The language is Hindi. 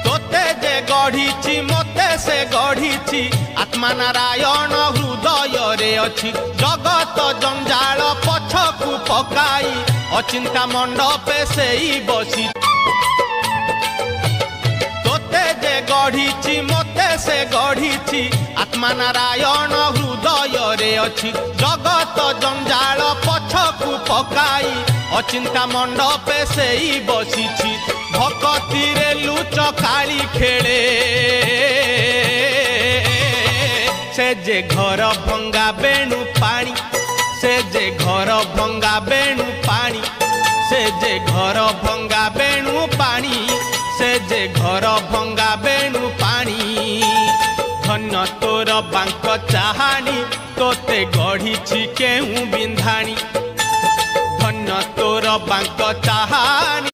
तोते जे गढ़ी मते से गढ़ी आत्मा नारायण हृदय रे अछि जगत जंजाल पछकु पकाई अचिंता मंडपे से बसी तोते जे गढ़ी मते से गढ़ी आत्मा नारायण हृदय रे अछि जगत जंजाल पछकु पकाई अचिंता मंडपे से बसी भक्ति रे लुच काली खेले से जे घर भंगा बेणु पानी से जे घर भंगा बेणु पानी से जे घर भंगा बेणु पानी से जे घर भंगा बेणु पानी धन्य तोर बांक चाहानी तोते गढ़ी केहू बिंधाणी धन्य तोर बांक चाहानी।